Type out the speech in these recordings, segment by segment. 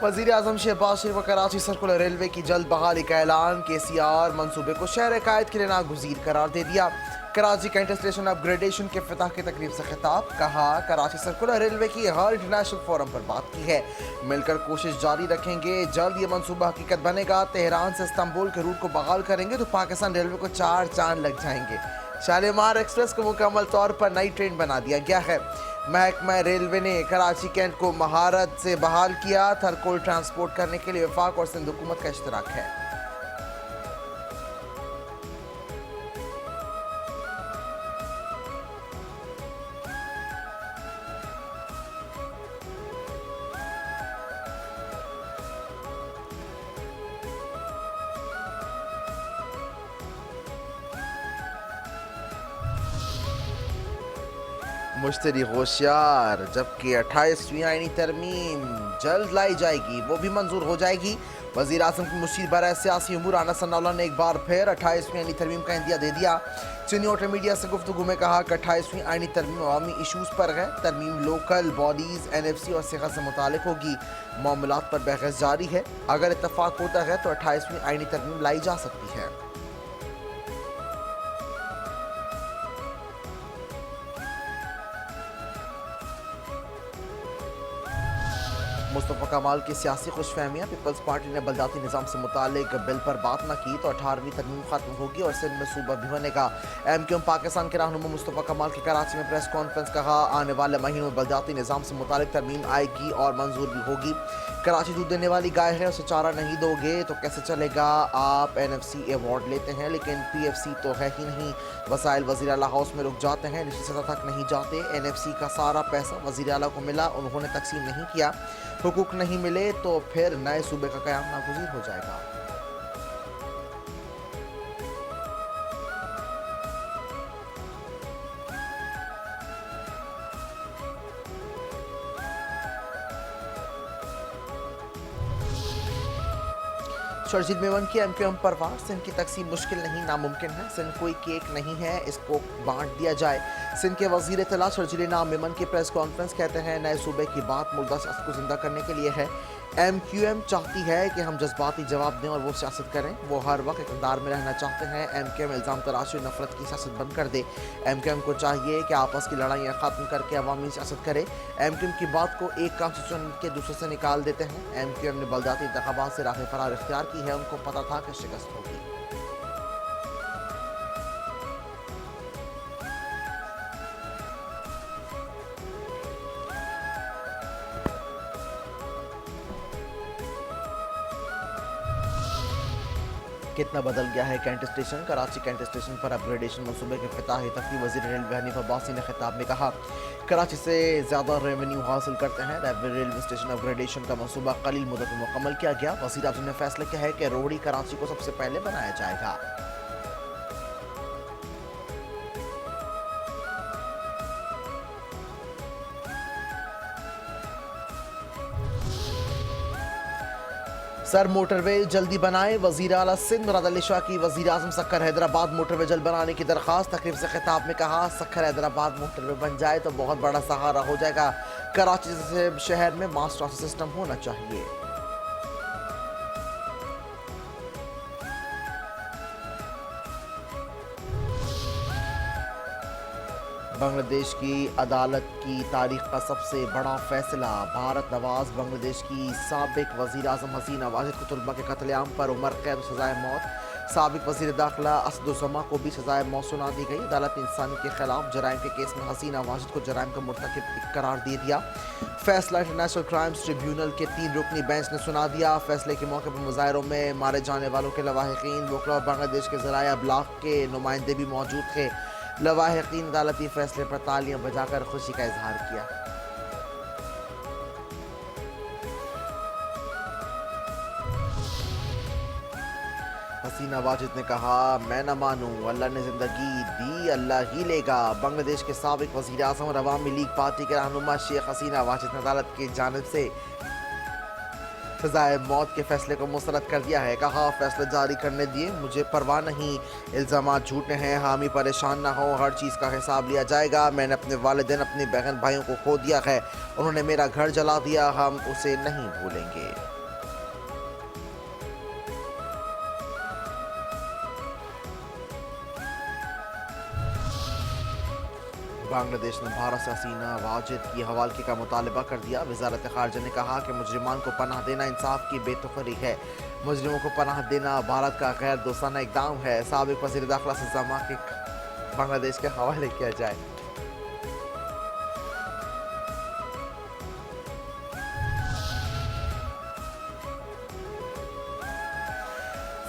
वज़ीर आज़म शहबाज शरीफ व Karachi circular railway की जल्द बहाली का ऐलान। KCR मंसूबे को शहर कायद के लिए नागुज़ीर करार दे दिया। कराची कैंट स्टेशन अपग्रेडेशन के इफ्तिताह की तकरीब से खिताब। कहा कराची सर्कुलर रेलवे की हर इंटरनेशनल फोरम पर बात की है, मिलकर कोशिश जारी रखेंगे। जल्द ये मंसूबा हकीकत बनेगा। तेहरान से इस्तांबुल के रूट को बहाल करेंगे तो पाकिस्तान रेलवे को 4 चांद लग जाएंगे। शालीमार एक्सप्रेस को मुकम्मल तौर पर नई ट्रेन बना दिया गया है। महकमा रेलवे ने कराची कैंट को महारत से बहाल किया। थरकोल ट्रांसपोर्ट करने के लिए वफाक और सिंध हुकूमत का इश्तराक है। मुश्तरी होशियार, जबकि 28वीं आईनी तरमीम जल्द लाई जाएगी, वो भी मंजूर हो जाएगी। वज़ीर आज़म की मुशीर बराए सियासी उमूर आना सनाउल्लाह ने एक बार फिर 28वीं आईनी तरमीम का इंदिया दे दिया। चीनी ऑटो मीडिया से गुफ्तगू में कहा कि 28वीं आईनी तरमीम अवामी इशूज़ पर है। तरमीम लोकल बॉडीज़, NFC और सेहत से मुतालिक होगी। मामलात पर बहस जारी है। अगर इत्तफाक होता है तो 28वीं आईनी तरमीम लाई जा सकती है। मुस्तफ़ा कमाल की सियासी खुशफहमियाँ। पीपल्स पार्टी ने बलदाती निज़ाम से मुतालिक बिल पर बात न की तो 18वीं तरमीम खत्म होगी और सिंध में सूबा भी बनेगा। MQM पाकिस्तान के रहनुमा मुस्तफ़ा कमाल की कराची में प्रेस कॉन्फ्रेंस। कहा आने वाले महीनों में बलदाती निज़ाम से मुतालिक तरमीम आएगी और मंजूर भी होगी। कराची दूध देने वाली गाय है, उसे चारा नहीं दोगे तो कैसे चलेगा। आप NFC अवार्ड लेते हैं लेकिन PFC तो है ही नहीं। वसाइल वज़ीर आला हाउस में रुक जाते हैं, निचली सतह तक नहीं जाते। NFC का सारा पैसा वज़ीर आला को मिला, उन्होंने तकसीम नहीं किया। हुकूक नहीं मिले तो फिर नए सूबे का क़याम नागुज़ीर हो जाएगा। शर्जील मेमन की MQM परवार। सिंध की तकसीम मुश्किल नहीं नामुमकिन है। सिंध कोई केक नहीं है, इसको बांट दिया जाए। सिंध के वज़ीर इत्तला शर्जील नाम मेमन की प्रेस कॉन्फ्रेंस। कहते हैं नए सूबे की बात मुर्दा सियासत को जिंदा करने के लिए है। MQM चाहती है कि हम जज्बाती जवाब दें और वो सियासत करें। वो हर वक्त इक़्तिदार में रहना चाहते हैं। MQM इल्ज़ाम तराशी और नफरत की सियासत बंद कर दे। MQM को चाहिए कि आपस की लड़ाइयाँ ख़त्म करके अवामी सियासत करे। MQM की बात को एक कॉन्स्टिट्यूशन के दूसरे से निकाल देते हैं। MQM ने बलदाती इंतखाबात से राह फरार इख्तियार की है। उनको पता था कि शिकस्त होगी। कितना बदल गया है Cantt station. Karachi Cantt station पर अपग्रेडेशन मंसूबे के इफ्तिताही तकरीब वज़ीर रेलवे हनीफ अब्बासी ने खिताब में कहा कराची से ज़्यादा रेवेन्यू हासिल करते हैं। रेलवे स्टेशन अपग्रेडेशन का मंसूबा कलील मुद्दत में मुकम्मल किया गया। वज़ीर आज़म ने फैसला किया है कि रोहड़ी कराची को सबसे पहले बनाया जाएगा। सर मोटरवे जल्दी बनाए। वज़ीर आला सिंध मुराद अली शाह की वज़ीर आज़म सक्खर हैदराबाद मोटरवे जल्द बनाने की दरख्वास्त। तकरीब से खिताब में कहा सक्खर हैदराबाद मोटरवे बन जाए तो बहुत बड़ा सहारा हो जाएगा। कराची से शहर में मास ट्रांसिट सिस्टम होना चाहिए। बांग्लादेश की अदालत की तारीख का सबसे बड़ा फैसला। भारत नवाज बांग्लादेश की साबिक वज़ीर आज़म हसीना वाजिद को तुलबा के कत्लेआम पर उम्र कैद सज़ाए मौत। साबिक वज़ीर दाखिला असदुज़्ज़मा को भी सज़ाए मौत सुना दी गई। अदालत ने इंसानी के खिलाफ जराइम के केस में हसीना वाजिद को जराइम का मुर्तकिब करार दे दिया। फैसला इंटरनेशनल क्राइम्स ट्रिब्यूनल के 3 रुकनी बेंच ने सुना दिया। फैसले के मौके पर मुजाहिरों में मारे जाने वालों के लवाहिकीन, वकला और बांग्लादेश के ज़राया अबलाग के नुमाइंदे भी मौजूद थे। लवाहिकीन अदालती फैसले पर तालियां बजाकर खुशी का इजहार किया। हसीना वाजिद ने कहा मैं न मानूं, अल्लाह ने जिंदगी दी अल्लाह ही लेगा। बांग्लादेश के साबिक वज़ीर आज़म और अवामी लीग पार्टी के रहनुमा शेख हसीना वाजिद ने अदालत की जानिब से سزائے موت کے فیصلے کو مسترد کر دیا ہے، کہا فیصلہ جاری کرنے دیے، مجھے پرواہ نہیں، الزامات جھوٹے ہیں، حامی پریشان نہ ہو، ہر چیز کا حساب لیا جائے گا، میں نے اپنے والدین اپنی بہن بھائیوں کو کھو دیا ہے، انہوں نے میرا گھر جلا دیا، ہم اسے نہیں بھولیں گے۔ بنگلہ دیش نے بھارت سے حسینہ واجد کی حوالگی کا مطالبہ کر دیا، وزارت خارجہ نے کہا کہ مجرمان کو پناہ دینا انصاف کی بے تخری ہے، مجرموں کو پناہ دینا بھارت کا غیر دوستانہ اقدام ہے، سابق وزیر داخلہ سے زما کے بنگلہ دیش کے حوالے کیا جائے۔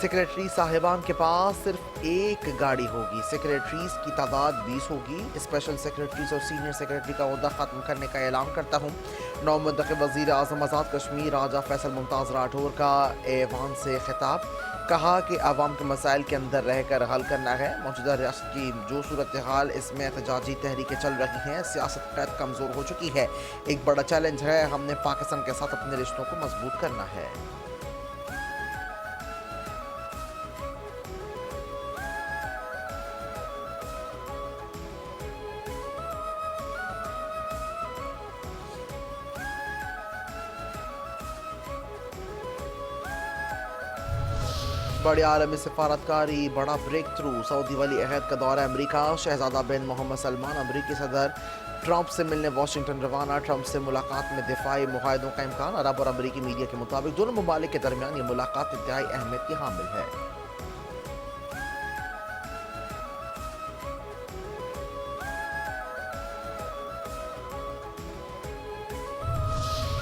سیکریٹری صاحبان کے پاس صرف ایک گاڑی ہوگی، سیکریٹریز کی تعداد 20 ہوگی، اسپیشل سیکریٹریز اور سینئر سیکریٹری کا عہدہ ختم کرنے کا اعلان کرتا ہوں۔ نو منتخب وزیر اعظم آزاد کشمیر راجہ فیصل ممتاز راٹھور کا ایوان سے خطاب، کہا کہ عوام کے مسائل کے اندر رہ کر حل کرنا ہے، موجودہ ریاست کی جو صورتحال اس میں احتجاجی تحریکیں چل رہی ہیں، سیاست قید کمزور ہو چکی ہے، ایک بڑا چیلنج ہے، ہم نے پاکستان کے ساتھ اپنے رشتوں کو مضبوط کرنا ہے۔ بڑی عالمی سفارتکاری، بڑا بریک تھرو، سعودی ولی عہد کا دورہ امریکہ، شہزادہ بن محمد سلمان امریکی صدر ٹرمپ سے ملنے واشنگٹن روانہ، ٹرمپ سے ملاقات میں دفاعی معاہدوں کا امکان، عرب اور امریکی میڈیا کے مطابق دونوں ممالک کے درمیان یہ ملاقات انتہائی اہمیت کی حامل ہے۔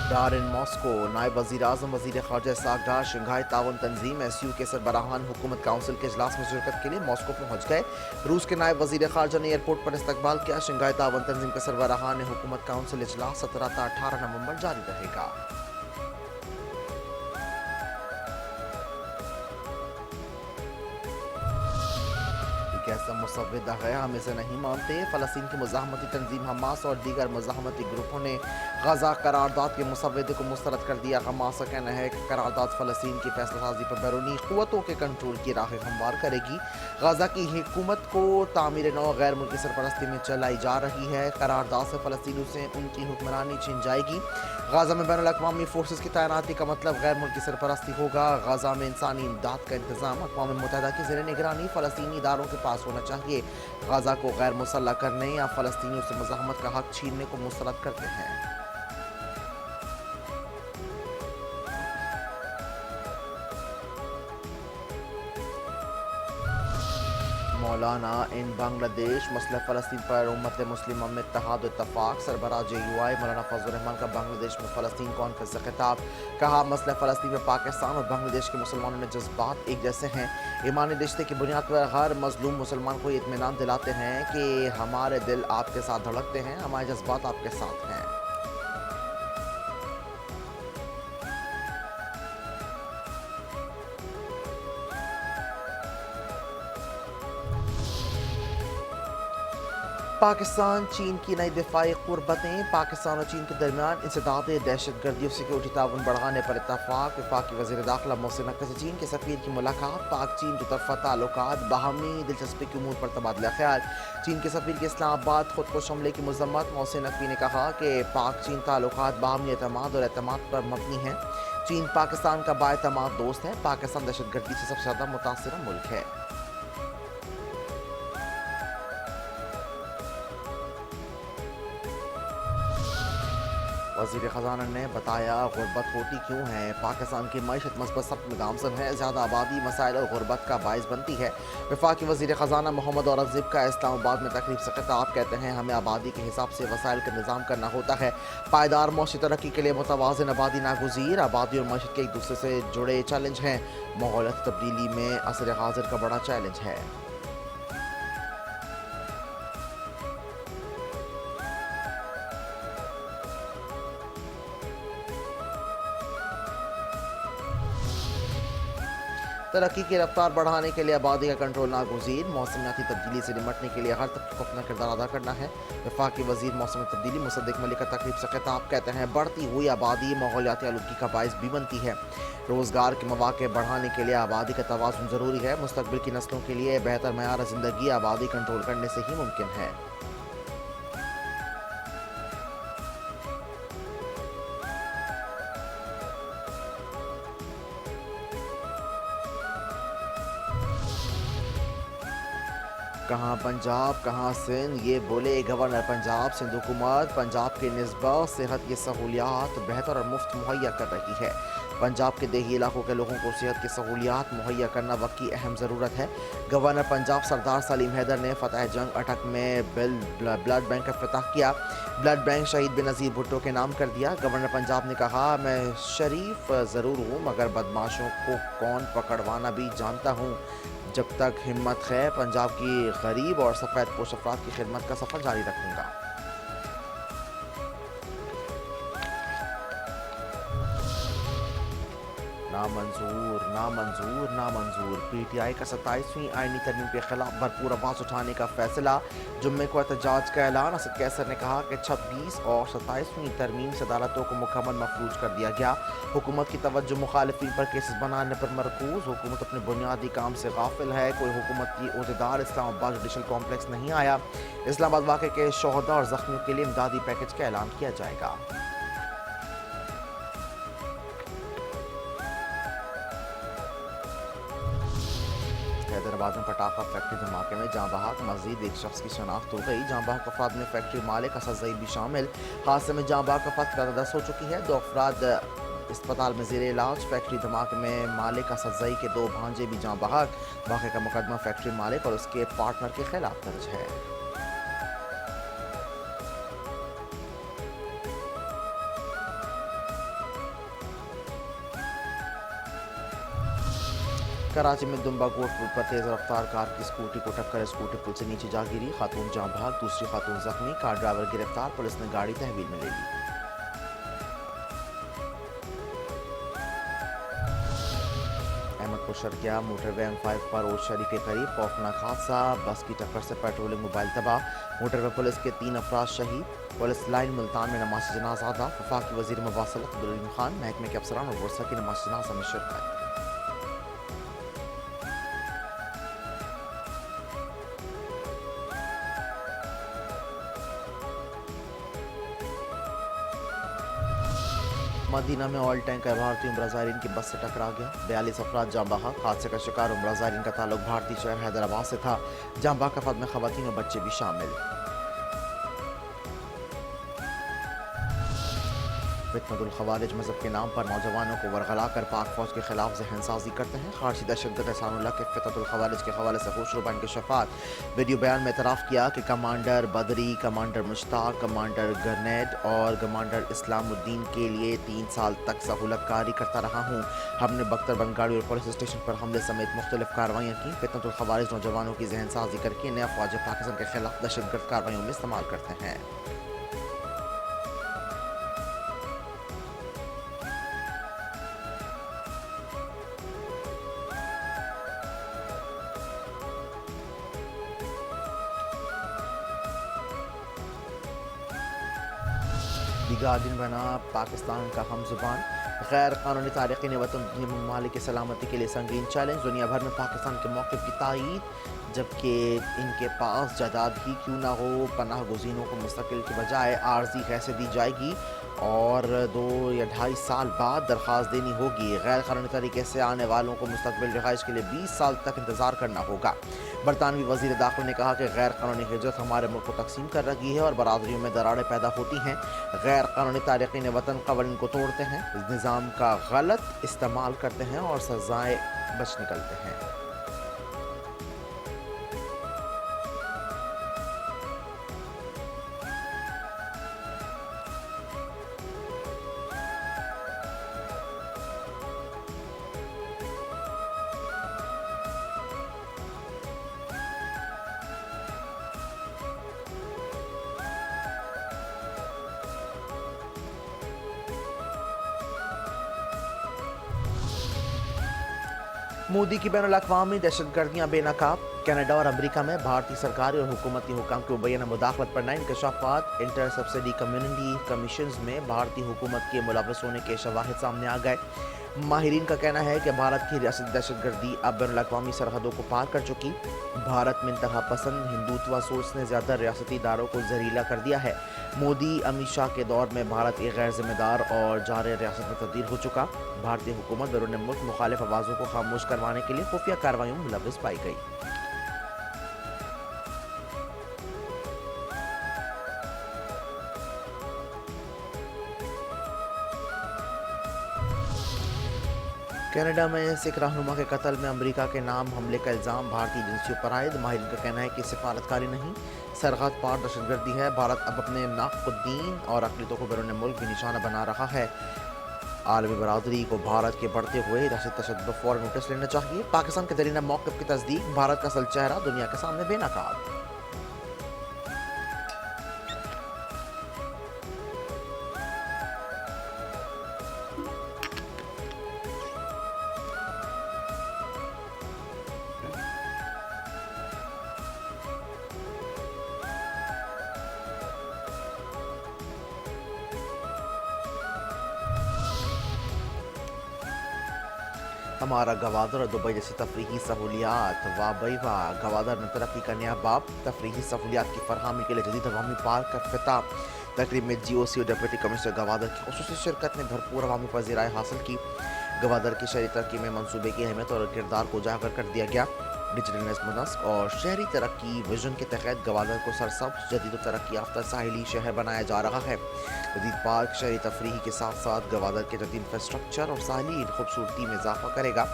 ڈارن ماسکو، نائب وزیر اعظم وزیر خارجہ اسحاق ڈار شنگھائی تعاون تنظیم (SCO) کے سربراہان حکومت کونسل کے اجلاس میں شرکت کے لیے ماسکو پہنچ گئے۔ روس کے نائب وزیر خارجہ نے ایئرپورٹ پر استقبال کیا۔ شنگھائی تعاون تنظیم کے سربراہان حکومت کونسل اجلاس 17 تا 18 نومبر جاری رہے گا۔ ایسا مسودہ ہے، ہم اسے نہیں مانتے۔ فلسطین کی مزاحمتی تنظیم حماس اور دیگر مزاحمتی گروپوں نے غزہ قرارداد کے مسودے کو مسترد کر دیا۔ حماس کا کہنا ہے کہ قرارداد فلسطین کی فیصلہ سازی پر بیرونی قوتوں کے کنٹرول کی راہ ہموار کرے گی۔ غزہ کی حکومت کو تعمیر نو غیر ملکی سرپرستی میں چلائی جا رہی ہے۔ قرارداد سے فلسطینیوں سے ان کی حکمرانی چھین جائے گی۔ غزہ میں بین الاقوامی فورسز کی تعیناتی کا مطلب غیر ملکی سرپرستی ہوگا۔ غزہ میں انسانی امداد کا انتظام اقوام متحدہ کی زیر نگرانی فلسطینی اداروں کے پاس ہونا چاہیے۔ غزہ کو غیر مسلح کرنے یا فلسطینیوں سے مزاحمت کا حق چھیننے کو مسترد کرتے ہیں۔ مولانا ان بنگلہ دیش مسئلہ فلسطین پر امت مسلمہ میں اتحاد و اتفاق، سربراہ JUI مولانا فضل الرحمان کا بنگلہ دیش میں فلسطین کانفرنس سے خطاب، کہا مسئلہ فلسطین میں پاکستان اور بنگلہ دیش کے مسلمانوں میں جذبات ایک جیسے ہیں، ایمانی رشتے کی بنیاد پر ہر مظلوم مسلمان کو یہ اطمینان دلاتے ہیں کہ ہمارے دل آپ کے ساتھ دھڑکتے ہیں، ہمارے جذبات آپ کے ساتھ ہیں۔ پاکستان چین کی نئی دفاعی قربتیں، پاکستان اور چین کے درمیان انسداد دہشت گردی اور سیکورٹی تعاون بڑھانے پر اتفاق، وفاقی وزیر داخلہ محسن نقوی سے چین کے سفیر کی ملاقات، پاک چین دو طرفہ تعلقات، باہمی دلچسپی کے امور پر تبادلہ خیال، چین کے سفیر کی اسلام آباد خودکش حملے کی مذمت، محسن نقوی نے کہا کہ پاک چین تعلقات باہمی اعتماد اور اعتماد پر مبنی ہیں، چین پاکستان کا بااعتماد دوست ہے، پاکستان دہشت گردی سے سب سے زیادہ متاثرہ ملک ہے۔ وزیر خزانہ نے بتایا غربت ہوتی کیوں ہے، پاکستان کی معیشت مثبت سمت میں گامزن ہے، زیادہ آبادی مسائل اور غربت کا باعث بنتی ہے۔ وفاقی وزیر خزانہ محمد اورنگزیب کا اسلام آباد میں تقریب سے خطاب، کہتے ہیں ہمیں آبادی کے حساب سے وسائل کا نظام کرنا ہوتا ہے، پائیدار معاشی ترقی کے لیے متوازن آبادی ناگزیر، آبادی اور معیشت کے ایک دوسرے سے جڑے چیلنج ہیں، ماحولیاتی تبدیلی میں عصر حاضر کا بڑا چیلنج ہے۔ तरक्की की रफ्तार बढ़ाने के लिए आबादी का कंट्रोल नागुज़ीर, मौसमियाती तब्दीली से निपटने के लिए हर तबके को अपना किरदार अदा करना है। वफाकी वजीर मौसम तब्दीली मुसद्दिक मलिक का तकरीब से खिताब, कहते हैं बढ़ती हुई आबादी माहौलियाती आलूदगी का बायस भी बनती है। रोज़गार के मौके बढ़ाने के लिए आबादी का तवाज़ुन ज़रूरी है। मुस्तकबिल की नस्लों के लिए बेहतर मयार ज़िंदगी आबादी कंट्रोल करने से ही मुमकिन है। कहाँ पंजाब कहाँ सिंध, ये बोले गवर्नर पंजाब। सिंध हुकूमत पंजाब के निस्बत सेहत की सहूलियात बेहतर और मुफ्त मुहैया कर रही है। पंजाब के देही इलाकों के लोगों को सेहत की सहूलियात मुहैया करना वक्त की अहम ज़रूरत है। गवर्नर पंजाब सरदार सलीम हैदर ने फतेह जंग अटक में ब्लड बैंक का इफ्तिताह किया। ब्लड बैंक शहीद बेनज़ीर भुट्टो के नाम कर दिया। गवर्नर पंजाब ने कहा, मैं शरीफ ज़रूर हूँ मगर बदमाशों को कौन पकड़वाना भी जानता हूँ। जब तक हिम्मत है पंजाब की गरीब और सफ़ेद पोश अफराद की खिदमत का सफ़र जारी रखूँगा। नामंजूर नामंजूर नामंजूर, पीटीआई का 27वीं आईनी तरमीम के खिलाफ भरपूर आवाज़ उठाने का फैसला। जुम्मे को एहतजाज का ऐलान। असद कैसर ने कहा कि 26 और 27वीं तरमीम से अदालतों को मुकम्मल महफूज कर दिया गया। हुकूमत की तवज्जो मुखालिफिन पर केसेस बनाने पर मरकूज। हुकूमत अपने बुनियादी काम से गाफिल है। कोई हुकूमती अहदेदार इस्लामाबाद जुडिशल कॉम्प्लेक्स नहीं आया। इस्लामाबाद वाक़े के शोहदा और ज़ख्मियों के लिए इमदादी पैकेज का ऐलान किया जाएगा। हैदराबाद में पटाखा फैक्ट्री धमाके में जाँ बहक, मजीद एक शख्स की शनाख्त हो गई। जाँ बहक अफराद में फैक्ट्री मालिक असद ज़ई भी शामिल। हादसे में जाँ बहक अफराद की तादाद 10 हो चुकी है। 2 अफराद अस्पताल में ज़ेर इलाज। फैक्ट्री धमाके में मालिक असद ज़ई के 2 भांजे भी जाँ बहक। वाक़े का मुकदमा फैक्ट्री मालिक और उसके पार्टनर के खिलाफ दर्ज है। कराची में दुम्बा गोट पुल पर तेज रफ्तार कार की स्कूटी को टक्कर, स्कूटी पुल से नीचे जा गिरी। खातून जाँ बहक, दूसरी खातून जख्मी। कार ड्राइवर गिरफ्तार, पुलिस ने गाड़ी तहवील में ले ली। अहमदपुर शर्किया मोटरवे M5 पर ओशरी के करीब खौफनाक हादसा। बस की टक्कर से पेट्रोलिंग मोबाइल तबाह। मोटरवे पुलिस के 3 अफराद शहीद। पुलिस लाइन मुल्तान में नमाज जनाजा अदा। वफाकी वजीर मवासलत अब्दुल खान, महकमे के अफसरान और वर्षा की नमाज जनाजा में शिरकत। मदीना में ऑयल टैंकर भारतीय उम्रा ज़ायरीन की बस से टकरा गया। 42 अफराद जाँ बहक। हादसे का शिकार उम्रा ज़ायरीन का ताल्लुक भारतीय शहर हैदराबाद से था। जाँ बहक अफराद में ख़वातीन और बच्चे भी शामिल। फितनतुल खवारिज मज़हब के नाम पर नौजवानों को वरगला कर पाक फौज के खिलाफ जहन साजी करते हैं। खारजी दहशतगर्द एहसानुल्लाह के फितनतुल खवारिज के हवाले से खुशरूबा इनके शफात। वीडियो बयान में इतराफ़ किया कि कमांडर बदरी, कमांडर मुश्ताक, कमांडर गरनेड और कमांडर इस्लामुद्दीन के लिए 3 साल तक सहूलत कारी करता रहा हूँ। हमने बख्तर बंगाड़ी और पुलिस स्टेशन पर हमले समेत मुख्तलिफ कार्रवाइयाँ की। फितनतुल खवारिज नौजवानों की जहन साजी करके नए अफवाज पाकिस्तान के खिलाफ दहशतगर्द कार्रवाइयों में इस्तेमाल करते हैं। दी गार्डियन बना पाकिस्तान का हम जुबान। गैर कानूनी तारकीन वतन दुनिया ममालिक की सलामती के लिए संगीन चैलेंज। दुनिया भर में पाकिस्तान के मौक़िफ़ की तायीद, जबकि इनके पास जायदाद ही क्यों ना हो। पनाह गुज़ीनों को मुस्तकिल के बजाय आर्जी हैसियत दी जाएगी और 2 या 2.5 साल बाद दरख्वास्त देनी होगी। गैर कानूनी तरीके से आने वालों को मुस्तक़बिल रिहाइश के लिए 20 साल तक इंतज़ार करना होगा। बरतानवी वज़ीर दाखिला ने कहा कि गैर कानूनी हिजरत हमारे मुल्क को तकसीम कर रही है और बरादरियों में दरारें पैदा होती हैं। गैर कानूनी तारकीन वतन क़वानीन को तोड़ते हैं, निज़ाम का गलत इस्तेमाल करते हैं और सज़ाएँ बच निकलते हैं। मोदी की बैनुल अक़वामी दहशतगर्दियाँ बेनकाब। कनाडा और अमरीका में भारतीय सरकारी और हुकूमती हुकाम के मुबैना मुदाखलत पर नए इंकशाफात। इंटर सब्सिडी कम्युनिटी कमीशंस में भारतीय हुकूमत के मुलव्वस होने के शवाहिद सामने आ गए। माहिरीन का कहना है कि भारत की रियासत दहशतगर्दी अब बैनुल अक़वामी सरहदों को पार कर चुकी। भारत में इंतहा पसंद हिंदुत्व सोच ने ज़्यादा रियासती इदारों को जहरीला कर दिया है। मोदी अमित शाह के दौर में भारत एक गैर जिम्मेदार और जारे रियासत में तब्दील हो चुका। भारतीय हुकूमत बैरून मुल्क मुखालिफ आवाज़ों को खामोश करवाने के लिए खुफिया कार्रवाइयों में मुलव्वस पाई गई। कनाडा में सिख रहनुमा के कत्ल में अमेरिका के नाम हमले का इल्ज़ाम भारतीय एजेंसियों पर आयद। माहिरीन का कहना है कि सिफारतकारी नहीं, सरहद पार दहशतगर्दी है। भारत अब अपने नाक़ुद्दीन और अक़लियतों को बैरून मुल्क भी निशाना बना रहा है। आलमी बरादरी को भारत के बढ़ते हुए रियासती तशद्दुद पर फौरन नोटिस लेना चाहिए। पाकिस्तान के दरीना मौक़िफ़ की तस्दीक, भारत का असल चेहरा दुनिया के सामने बेनकाब। हमारा गवादर और दुबई जैसी तफरीही सहूलियात। वाह भाई वाह, गवादर में तरक्की का नया बाब। तफरीही सहूलियात की फरहमी के लिए जदीद अवामी पार्क का इफ्तिताह। तकरीब में GOC और डिप्टी कमिश्नर गवादर की ख़ुसूसी शिरकत ने भरपूर अवामी पज़ीराई हासिल की। गवादर की शहरी तरक्की में मनसूबे की अहमियत और किरदार को उजागर कर दिया गया। डिजिटल नस्क और शहरी तरक्की विजन के तहत गवादर को सरसब्ज़ जदीद और तरक्की याफ्ता साहिली शहर बनाया जा रहा है। जदीद पार्क शहरी तफरीही के साथ साथ गवादर के जदीद इंफ्रास्ट्रक्चर और साहिली खूबसूरती में इजाफा करेगा।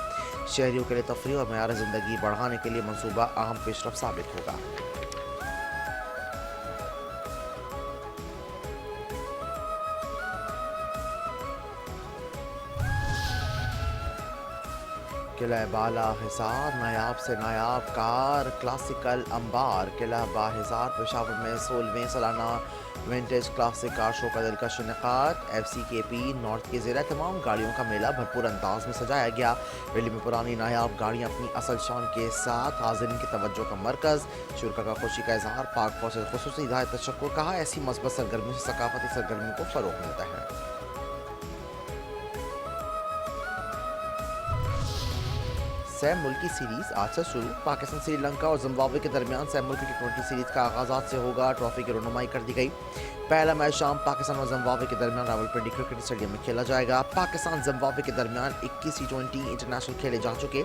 शहरियों के लिए तफरीह और मयार ज़िंदगी बढ़ाने के लिए मनसूबा अहम पेशरफ साबित होगा। किला बाला हिसार नायाब से नायाब कार क्लासिकल अंबार। किला बाहिसार पेशावर में 16वें सालाना विंटेज क्लासिक कार शो का दिलकश इनेकाद। FCKP नॉर्थ के ज़ेर तमाम गाड़ियों का मेला भरपूर अंदाज में सजाया गया। मेले में पुरानी नायाब गाड़ियाँ अपनी असल शान के साथ हाज़रीन की तवज्जो का मरकज़। शुरा का खुशी का इजहार, पाक फौज से ख़ुसूसी हिदायत तशक्कुर। कहा ऐसी मस्बत सरगर्मी से सकाफती सरगर्मी को फ़रोग़ मिलता है। सैम मुल्की सीरीज़ आज से शुरू। पाकिस्तान श्रीलंका और जिम्बाब्वे के दरमियान सैम मुल्की T20 सीरीज़ का आगाज़ आज से होगा। ट्रॉफी की रनुमाई कर दी गई। पहला मैच शाम पाकिस्तान और जिम्बाब्वे के दरमियान रावलपिंडी क्रिकेट स्टेडियम में खेला जाएगा। पाकिस्तान जिम्बाब्वे के दरमियान 21 T20 इंटरनेशनल खेले जा चुके।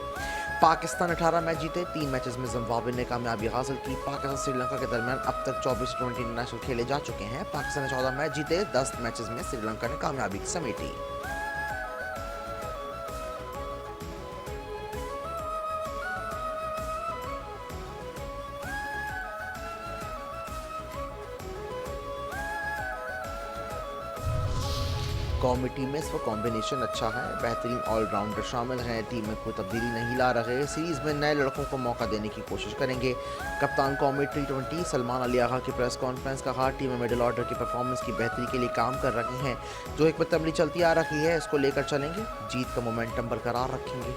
पाकिस्तान 18 मैच जीते, 3 मैचेस में जिम्बाब्वे ने कामयाबी हासिल की। पाकिस्तान श्रीलंका के दरमियान अब तक 24 T20 इंटरनेशनल खेले जा चुके हैं। पाकिस्तान ने 14 मैच जीते, 10 मैचेस में श्रीलंका ने कामयाबी समेटी। कौमी टीम में इस वक्त कॉम्बिनेशन अच्छा है, बेहतरीन ऑलराउंडर शामिल हैं। टीम में कोई तब्दीली नहीं ला रहे। सीरीज़ में नए लड़कों को मौका देने की कोशिश करेंगे। कप्तान कौमी T20 सलमान अली आगा की प्रेस कॉन्फ्रेंस। कहा टीम में मिडिल ऑर्डर की परफॉर्मेंस की बेहतरी के लिए काम कर रहे हैं। जो एक अमली चलती आ रही है इसको लेकर चलेंगे, जीत का मोमेंटम बरकरार रखेंगे।